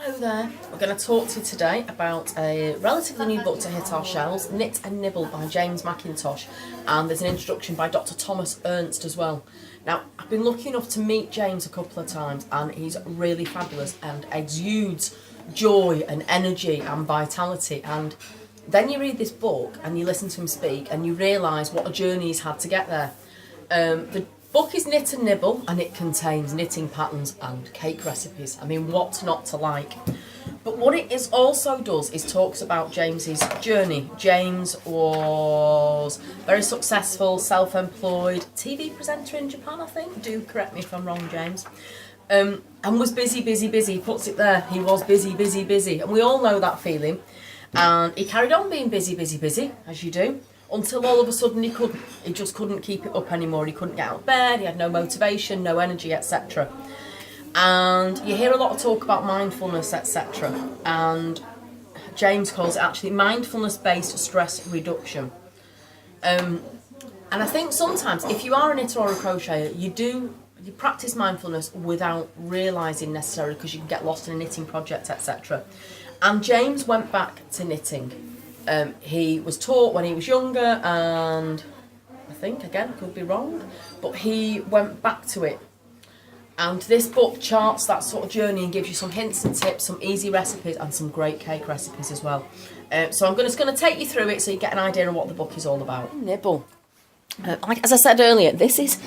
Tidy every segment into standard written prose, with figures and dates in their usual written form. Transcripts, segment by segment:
Hello there. We're going to talk to you today about a relatively new book to hit our shelves, Knit and Nibble by James McIntosh, and there's an introduction by Dr. Thomas Ernst as well. Now, I've been lucky enough to meet James a couple of times, and he's really fabulous and exudes joy and energy and vitality. And then you read this book and you listen to him speak and you realise what a journey he's had to get there. The book is Knit and Nibble, and it contains knitting patterns and cake recipes. I mean, what's not to like? But what it is also does is talks about James's journey. James was very successful, self-employed TV presenter in Japan, I think. Do correct me if I'm wrong, James. And was busy. He puts it there. He was busy. And we all know that feeling. And he carried on being busy, as you do. Until all of a sudden he just couldn't keep it up anymore. He couldn't get out of bed, he had no motivation, no energy, etc. And you hear a lot of talk about mindfulness, etc. And James calls it actually mindfulness-based stress reduction. And I think sometimes if you are a knitter or a crocheter, you practice mindfulness without realising necessarily, because you can get lost in a knitting project, etc. And James went back to knitting. He was taught when he was younger, and I think, again, could be wrong, but he went back to it. And this book charts that sort of journey and gives you some hints and tips, some easy recipes, and some great cake recipes as well. So I'm just going to take you through it so you get an idea of what the book is all about. Nibble. As I said earlier, this is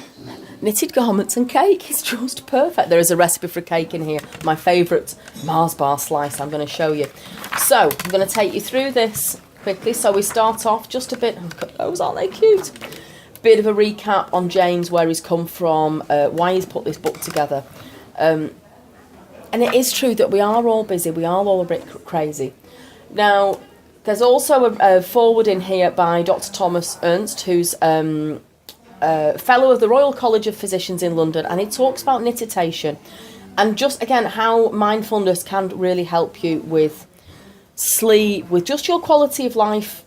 knitted garments and cake. It's just perfect. There is a recipe for a cake in here. My favourite Mars bar slice I'm going to show you. So I'm going to take you through this quickly. So we start off just a bit. Look at those, aren't they cute? Bit of a recap on James, where he's come from, why he's put this book together. And it is true that we are all busy. We are all a bit crazy. Now, there's also a foreword in here by Dr. Thomas Ernst, who's fellow of the Royal College of Physicians in London, and he talks about knittation and just, again, how mindfulness can really help you with sleep, with just your quality of life,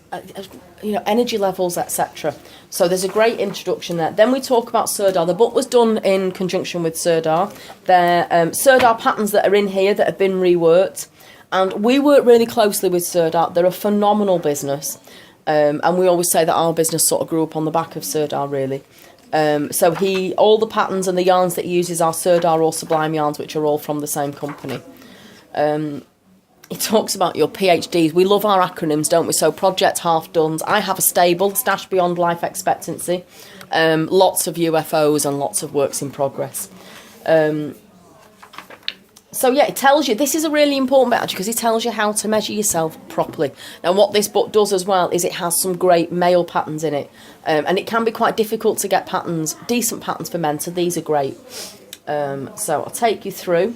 energy levels, etc. So there's a great introduction there. Then we talk about Sirdar. The book was done in conjunction with Sirdar. They're Sirdar patterns that are in here that have been reworked. And we work really closely with Sirdar. They're a phenomenal business. And we always say that our business sort of grew up on the back of Sirdar, really. So all the patterns and the yarns that he uses are Sirdar or Sublime yarns, which are all from the same company. He talks about your PhDs. We love our acronyms, don't we? So Project Half-Dones. I have a stable, Stash Beyond Life Expectancy. Lots of UFOs and lots of works in progress. So yeah, it tells you, this is a really important bit actually, because it tells you how to measure yourself properly. Now what this book does as well is it has some great male patterns in it. And it can be quite difficult to get patterns, decent patterns for men, so these are great. So I'll take you through.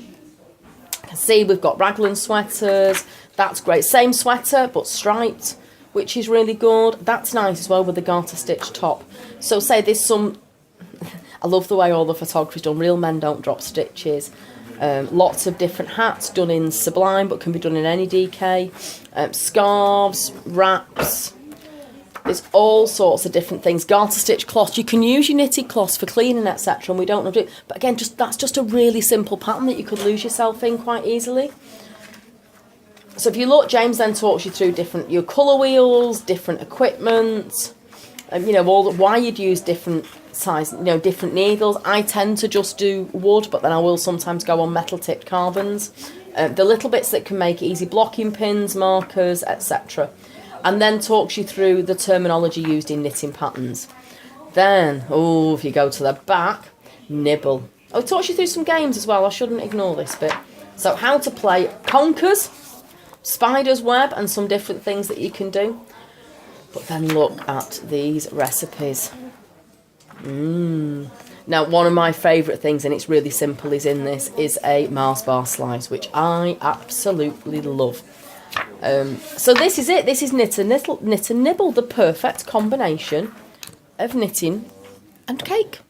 You can see we've got raglan sweaters, that's great. Same sweater but striped, which is really good. That's nice as well with the garter stitch top. So say there's some, I love the way all the photography's done, real men don't drop stitches. Lots of different hats done in Sublime but can be done in any DK. Scarves, wraps, there's all sorts of different things. Garter stitch cloths, you can use your knitted cloths for cleaning, etc. and we don't know do it. But again, that's just a really simple pattern that you could lose yourself in quite easily. So if you look, James then talks you through your colour wheels, different equipment, why you'd use different size, different needles. I tend to just do wood, but then I will sometimes go on metal tipped carbons. The little bits that can make it easy, blocking pins, markers, etc. And then talks you through the terminology used in knitting patterns. Then, if you go to the back, Nibble. It talks you through some games as well. I shouldn't ignore this bit. So how to play conkers, spider's web, and some different things that you can do. But then look at these recipes. Now, one of my favourite things, and it's really simple, is a Mars bar slice, which I absolutely love. So this is it. This is Knit and Nibble, the perfect combination of knitting and cake.